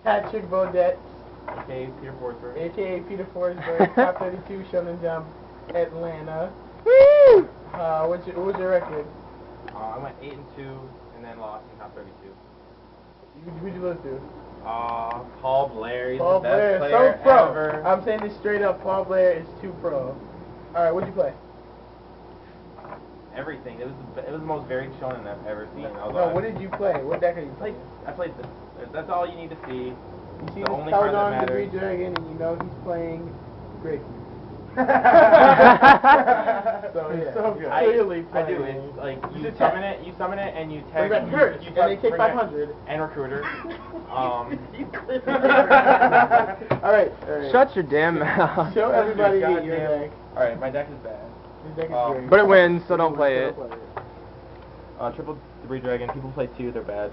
Patrick Bodette, Okay, Peter Forsberg. a.k.a. Peter Forsberg, top 32 Shonen Jump, Atlanta. Woo! What was your record? I went 8-2 and then lost in top 32. Who'd you lose to? Paul Blair. He's Paul the best Blair, player so pro. ever. I'm saying this straight up. Paul Blair is too pro. All right, what'd you play? Everything. It was the most varied shonen I've ever seen. No, what did you play? What deck did you play? I played this. That's all you need to see. You see the this only card that Caledon matters. Debris-garb, and you know he's playing great. So yeah, So he's clearly I playing. do. It's like you Just summon it, and you tag. Bring back Hurt, and they take 500. And recruiter. All right. Shut your damn mouth. Show everybody your Goddamn. deck. All right, my deck is bad. Your deck is great. But it wins, so don't play it. Triple Debris-garb. People play 2. They're bad.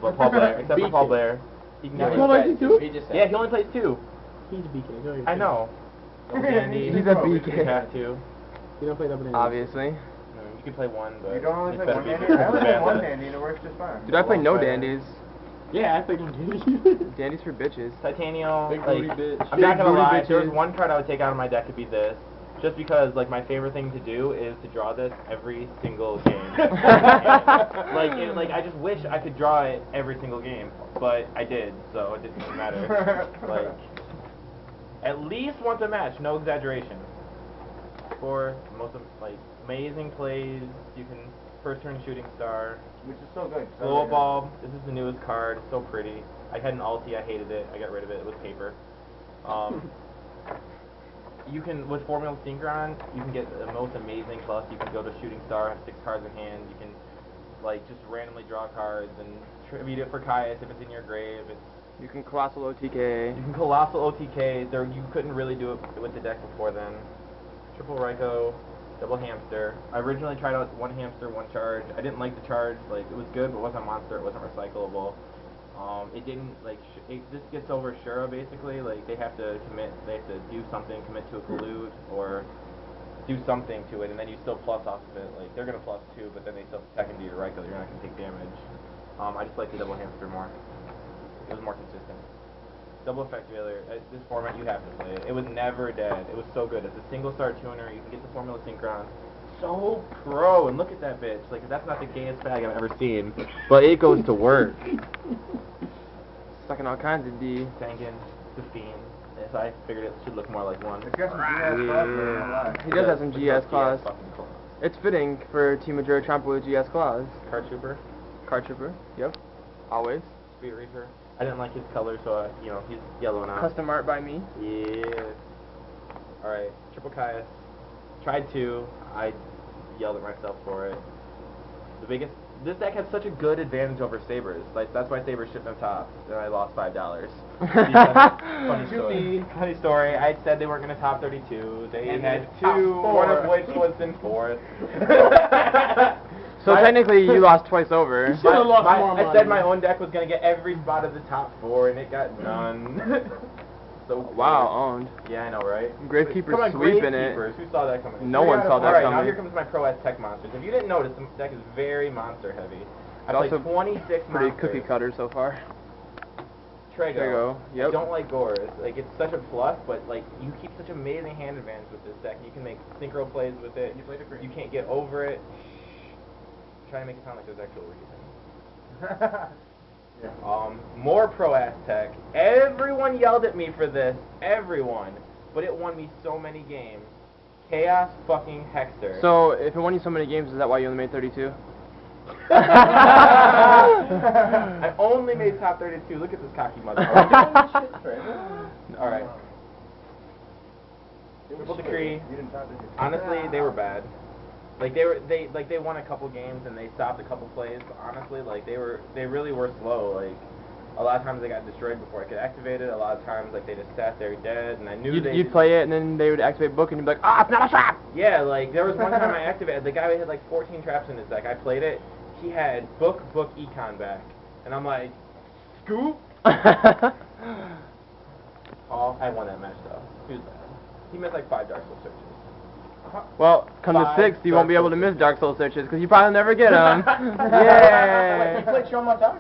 But Paul Blair, except for Paul Blair. He can Paul Blair plays 2? Yeah, he only plays 2. He's a BK. Go ahead. I know. He's a BK. Cat 2. You don't play double dandy. Obviously. You can play 1, but You don't only it's play better one be dandy? I only play bad one list. dandy and it works just fine. Dude, I play no dandies. Yeah, I played double dandy. Dandies for bitches. Titanium, Big like, booty bitch. I'm not Big gonna booty lie, if there was bitches. one card I would take out of my deck, it'd be this. Just because, like, my favorite thing to do is to draw this every single game. I just wish I could draw it every single game, but I did, so it didn't really matter. Like, at least once a match, no exaggeration. For most of, like, amazing plays, you can first turn shooting star. Which is so good. Glow Bulb, this is the newest card, it's so pretty. I had an ulti, I hated it, I got rid of it, it was paper. You can, with Formula Synchron, you can get the most amazing plus. You can go to Shooting Star, have 6 cards in hand. You can, like, just randomly draw cards and tribute it for Caius if it's in your grave. You can Colossal OTK. You can Colossal OTK. There, you couldn't really do it with the deck before then. Triple Raikou, double Hamster. I originally tried out 1 Hamster, 1 Charge. I didn't like the Charge. Like, it was good, but it wasn't a monster. It wasn't recyclable. It didn't, like, this gets over Shura, basically. Like, they have to do something, commit to a collude, or do something to it, and then you still plus off of it. Like, they're going to plus 2, but then they still attack into your Raikou. You're not going to take damage. I just like the double Hamster more. It was more consistent. Double Effect Failure. This format, you have to play it. It was never dead. It was so good. It's a single-star tuner. You can get the Formula Synchron. So pro, and look at that bitch. Like, that's not the gayest bag I've ever seen, but it goes to work. Sucking all kinds of D. Tankin, the Fiend. So I figured it should look more like one. It's got some GS class, but I don't lie. He does have some GS claws. fucking claws. It's fitting for Team Majora Trump with GS claws. Card Trooper, Card Trooper. Yep. Always. Speed Reaper. I didn't like his color, so he's yellow now. Custom art by me. Yeah. Alright, Triple Caius. Tried to. I yelled at myself for it. This deck has such a good advantage over Sabres. Like, that's why Sabres shipped on top, and I lost $5. Funny story. Funny story. I said they weren't going to top 32. They had 2, one of which was in 4th. So technically, you lost twice over. You should've lost more I money. said my own deck was going to get every spot of the top 4, and it got none. So Wow, owned. Yeah, I know, right? Gravekeeper's Come on, sweeping it. Gravekeepers. Who saw that coming? No one saw that Alright, coming. now here comes my Pro S Tech monsters. If you didn't notice, the deck is very monster heavy. I It's played also 26 Pretty monsters. cookie cutter so far. Trago. Trago, yep. I don't like Gores. Like, it's such a plus, but, like, you keep such amazing hand advantage with this deck. You can make synchro plays with it. You can't get over it. Trying to make it sound like there's actual reason. More Pro Aztec. Everyone yelled at me for this. Everyone. But it won me so many games. Chaos fucking Hexter. So, if it won you so many games, is that why you only made 32? I only made top 32. Look at this cocky motherfucker. Alright. Triple Decree. Honestly, they were bad. Like they won a couple games and they stopped a couple plays, but honestly, like they really were slow. Like a lot of times they got destroyed before I could activate it. A lot of times like they just sat there dead, and I knew You'd play it and then they would activate book and you'd be like, ah, it's not a trap! Yeah, like there was one time I activated the guy had like 14 traps in his deck. I played it. He had book econ back, and I'm like, scoop. Oh, I won that match though. He was bad. He missed like 5 Dark Soul searches. Well, come to 6, you won't be able to miss Dark Soul searches because you probably never get them. Yay! You played Show My Time?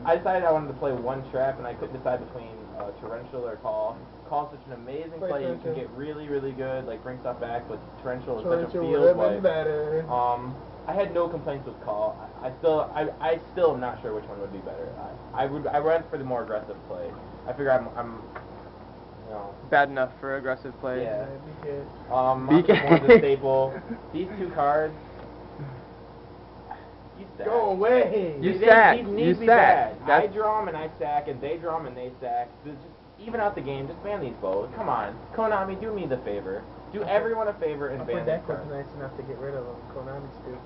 I decided I wanted to play one trap, and I couldn't decide between Torrential or Call. Call's such an amazing play. You can get really, really good, like bring stuff back, but Torrential is such a field play. Better. I had no complaints with Call. I still am not sure which one would be better. I went for the more aggressive play. I figure I'm you know, bad enough for aggressive play. Yeah. BK. BK. The staple. These two cards. You sack. Go away. You sack. These You need to be sack. bad. I draw them and I sack, and they draw them and they sack. Just even out the game. Just ban these both. Come on, Konami, do me the favor. Do everyone a favor and ban Upper these Deck was cards. nice enough to get rid of them. Konami's stupid.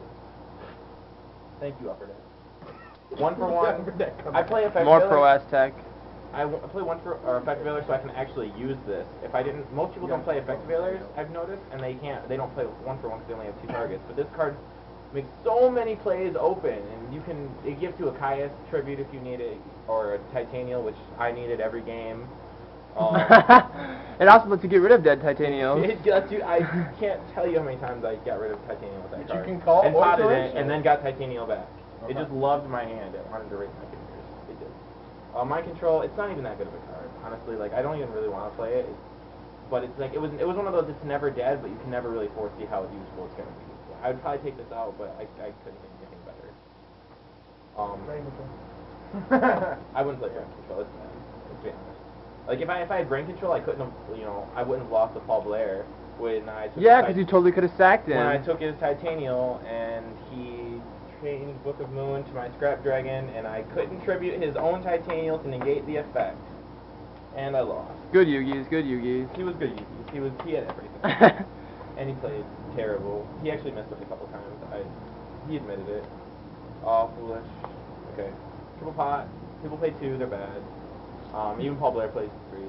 Thank you, Upper Deck. One for one. Upper Deck I play Effective More Village. pro Aztec. I play one for Effective Village so I can actually use this. If I didn't, most people don't play Effective Village, I've noticed, and they don't play one for one because they only have 2 targets. But this card makes so many plays open, and it gives you a Caius tribute if you need it, or a Titanial, which I needed every game. It also lets you get rid of dead Titanium. It lets you, I can't tell you how many times I got rid of Titanial with that card. You can call and or potted it, Torrential. and then got Titanial back. Okay. It just loved my hand. It wanted to raise my fingers. It did. Mind Control, it's not even that good of a card. Honestly, like I don't even really want to play it. But it's like it was one of those. It's never dead, but you can never really foresee how useful it's gonna be. I would probably take this out, but I couldn't think of anything better. I wouldn't play Brain Control. It's bad. Let's be honest. Like if I had Brain Control, I couldn't have. I wouldn't have lost to Paul Blair when I took. Yeah, because you totally could have sacked him. When I took his Titanial and he changed Book of Moon to my Scrap Dragon, and I couldn't tribute his own Titanial to negate the effect, and I lost. Good Yugis, good Yugis. He was good Yugis. He had everything, and he played terrible. He actually messed up a couple times. He admitted it. Oh, foolish. Okay. Triple pot. People play 2. They're bad. Even Paul Blair plays 3.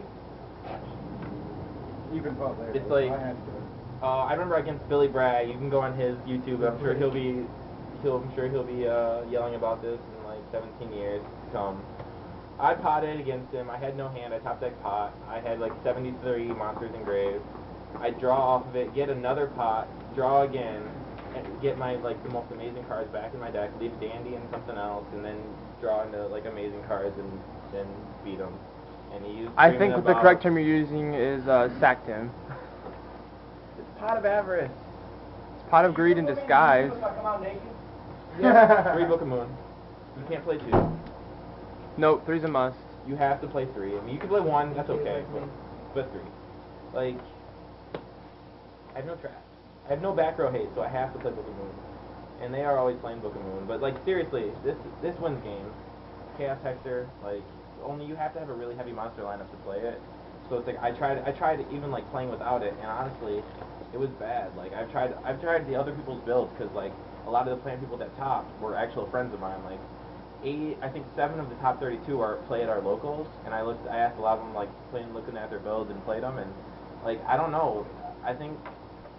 Even Paul Blair. It's like. I had to. I remember against Billy Bragg. You can go on his YouTube. I'm sure he'll be yelling about this in like 17 years to come. I potted against him. I had no hand. I top deck pot. I had like 73 monsters engraved. I draw off of it, get another pot, draw again, and get my like the most amazing cards back in my deck. Leave Dandy and something else, and then draw into like amazing cards and then beat him. And he used. I think the correct term you're using is sacked him. It's pot of avarice. It's pot of greed in disguise. Yeah. 3 Book of Moon. You can't play 2. No, 3's a must. You have to play 3. I mean, you can play 1. That's okay, but 3. Like, I have no traps. I have no back row hate, so I have to play Book of Moon. And they are always playing Book of Moon. But like seriously, this wins games. Chaos Hexer, like only you have to have a really heavy monster lineup to play it. So it's like I tried even like playing without it, and honestly, it was bad. Like I've tried the other people's builds because like a lot of the playing people that topped were actual friends of mine. Like I think 7 of the top 32 are play at our locals, and I asked a lot of them like looking at their builds and played them, and like I don't know. I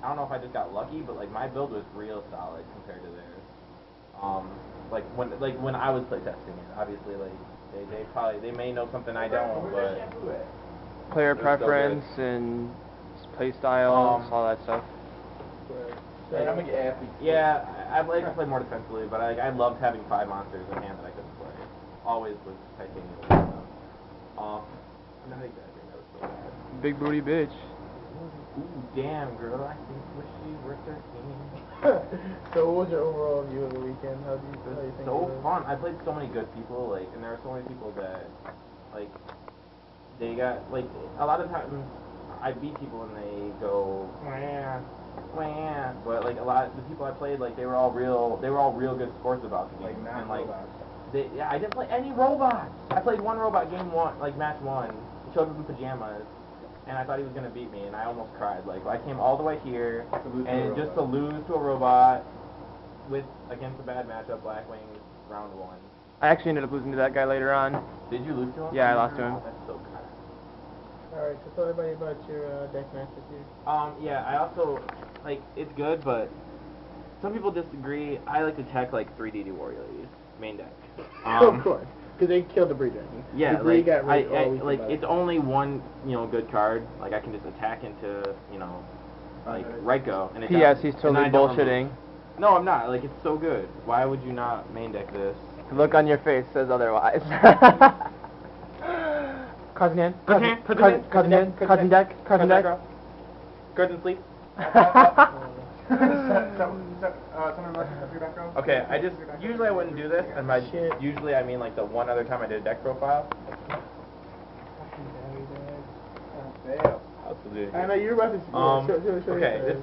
don't know if I just got lucky, but like my build was real solid compared to theirs. Like when I was playtesting it, obviously like they may know something I don't, but Player so preference and play styles, all that stuff. I'm gonna get happy. yeah, I'd like to play more defensively, but I loved having 5 monsters in hand that I couldn't play. Always was Titanium. I'm not exaggerating, that was so bad. Big booty bitch. Ooh, damn, girl, I think wish you were 13. So what was your overall view of the weekend? How do you think So it was? fun. I played so many good people, like, and there were so many people that, like, they got, like, a lot of times I beat people and they go, wah, wah, but like a lot of the people I played, like, they were all real good sports about the game, and like, I didn't play any robots. I played one robot game 1, like match 1. He showed up in pajamas. And I thought he was gonna beat me, and I almost cried. Like I came all the way here, and just to lose to a robot against a bad matchup, Blackwing, round 1. I actually ended up losing to that guy later on. Did you lose to him? Yeah, I lost to him. Oh, that's so good. Alright, so tell everybody about your deck match this year. Yeah, I also like it's good, but some people disagree. I like to tech like 3DD Warrior Ladies main deck. Of course, because they killed Debris-garb. Yeah, Debris like got rid of all week like about it's it. only one good card. Like I can just attack into like Raiko, and it P.S. does- He's and totally I don't bullshitting. remove. No, I'm not. Like, it's so good. Why would you not main deck this? The look on your face says otherwise. Cards in hand. Cards in hand. Cards in deck. Cards in deck. Cards in sleep. Okay, I just usually I wouldn't do this, and by usually I mean like the one other time I did a deck profile. I know you're about to. Show okay, this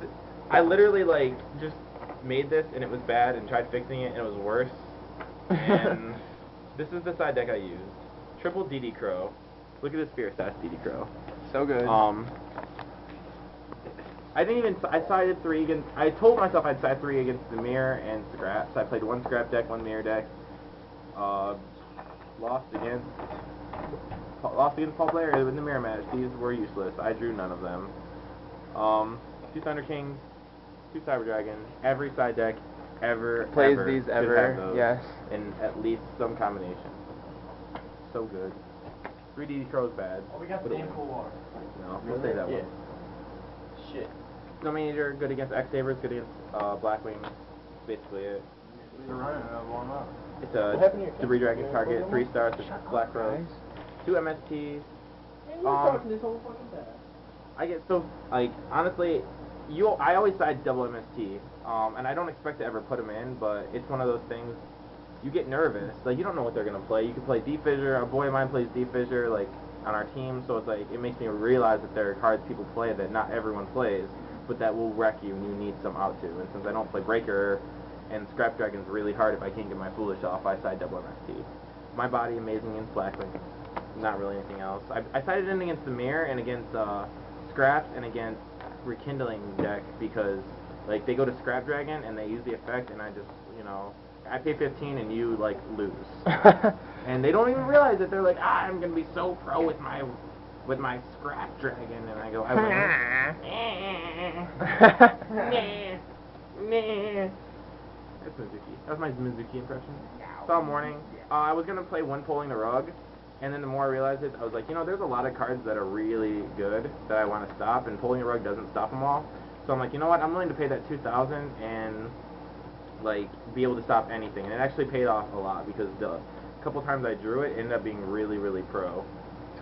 I literally like just made this and it was bad and tried fixing it and it was worse. And this is the side deck I used. Triple DD Crow. Look at this Spear Stash DD Crow. So good. I didn't even, I sided 3 against, I told myself I'd side 3 against the mirror and scraps. I played 1 scrap deck, 1 mirror deck. Lost against Paul Blair in the mirror match. These were useless. I drew none of them. 2 Thunder Kings, 2 Cyber Dragons. Every side deck ever plays ever these should ever. have those Yes. in at least some combination. So good. 3 DD Crow's bad. Oh, we got the damn cool water. No, we'll say that one. Shit. Snowman Eater, good against X-Sabers, good against Blackwing. Basically it. They're running another one up. It's a Debris Dragon target, 3 stars, Black Rose, 2 MSTs. I get so, like, honestly, I always side double MST, and I don't expect to ever put them in, but it's one of those things, you get nervous, like, you don't know what they're going to play. You can play Deep Fissure, a boy of mine plays Deep Fissure, like, on our team, so it's like, it makes me realize that there are cards people play that not everyone plays, but that will wreck you and you need some out to, and since I don't play Breaker and Scrap Dragon's really hard if I can't get my Foolish off, I side double MST. My body amazing against Blackwing, not really anything else. I sided in against the Mirror and against Scraps and against Rekindling deck because, like, they go to Scrap Dragon and they use the effect and I just, you know, I pay 15 and you, like, lose. And they don't even realize that they're like, I'm going to be so pro with my Scrap Dragon, and I go, I win. That's Mizuki. That was my Mizuki impression. So morning, I was going to play 1 Pulling the Rug, and then the more I realized it, I was like, you know, there's a lot of cards that are really good that I want to stop, and Pulling the Rug doesn't stop them all. So I'm like, you know what, I'm willing to pay that 2,000 and, like, be able to stop anything. And it actually paid off a lot, because the couple times I drew it, ended up being really, really pro.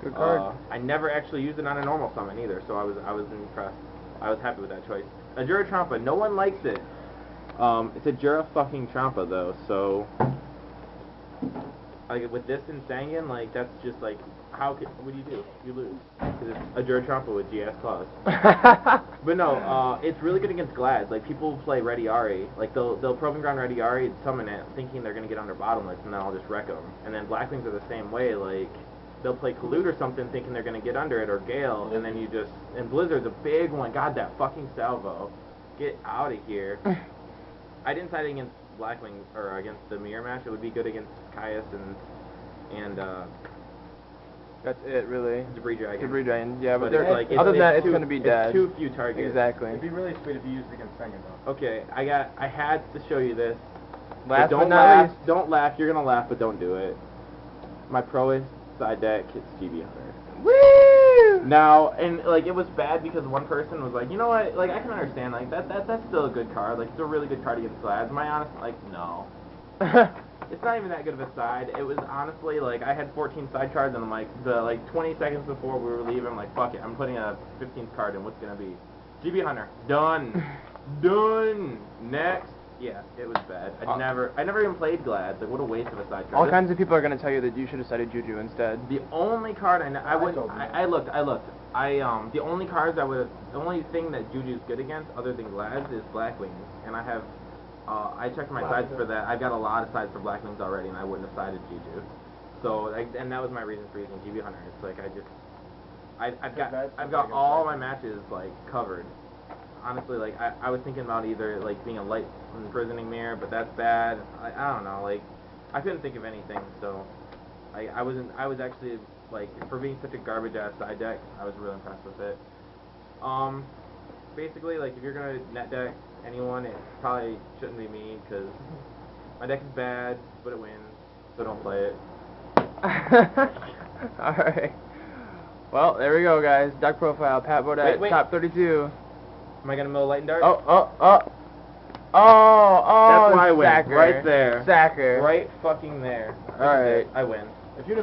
Good card. I never actually used it on a normal summon either, so I was impressed. I was happy with that choice. A Jura Trompa, no one likes it. It's a Jura fucking Trompa though, so like with this in Sangan, like that's just like what do? You lose. 'Cause it's a Jura Trompa with GS claws. But no, it's really good against Glads. Like people play Ready Ari, like they'll Proving Ground Ready Ari and summon it, thinking they're gonna get under bottomless, and then I'll just wreck them. And then Blackwings are the same way, like. They'll play Collude or something thinking they're going to get under it, or Gale, and then you just... And Blizzard's a big one. God, that fucking salvo. Get out of here. I didn't side against Blackwing, or against the mirror match. It would be good against Caius and that's it, really. Debris Dragon. Debris Dragon, yeah, but like, other than that, it's going to be dead. It's too few targets. Exactly. It'd be really sweet if you used it against Sangan, though. Okay, I had to show you this. Last don't but not laugh. least. Don't laugh. You're going to laugh, but don't do it. My proest side deck, it's GB Hunter. Woo! Now, and like it was bad because one person was like, you know what, like I can understand, like that's still a good card, like it's a really good card against Glads. My honest, like no, it's not even that good of a side. It was honestly like I had 14 side cards and I'm like 20 seconds before we were leaving, I'm like fuck it, I'm putting a 15th card in. What's gonna be? GB Hunter. Done. Done. Next. Yeah, it was bad. I never even played Glads. Like, what a waste of a side card. All kinds of people are going to tell you that you should have cited Juju instead. The only card I looked. The only cards the only thing that Juju's good against, other than Glads, is Blackwings. And I have, I checked my sides for that. I've got a lot of sides for Blackwings already, and I wouldn't have sided Juju. So, and that was my reason for using GB Hunter. It's like I've got all my matches like covered. Honestly, like I was thinking about either like being a light imprisoning mirror, but that's bad. I don't know, like I couldn't think of anything, so I was actually like, for being such a garbage ass side deck, I was really impressed with it. Basically, like if you're gonna net deck anyone, it probably shouldn't be me because my deck is bad, but it wins, so don't play it. All right. Well, there we go, guys. Deck profile, Pat Bodette, Wait. top 32. Am I gonna mill Light and Dark? Oh. Oh, That's why I win. Sacker. Right there. Sacker. Right fucking there. Alright. I win. If you'd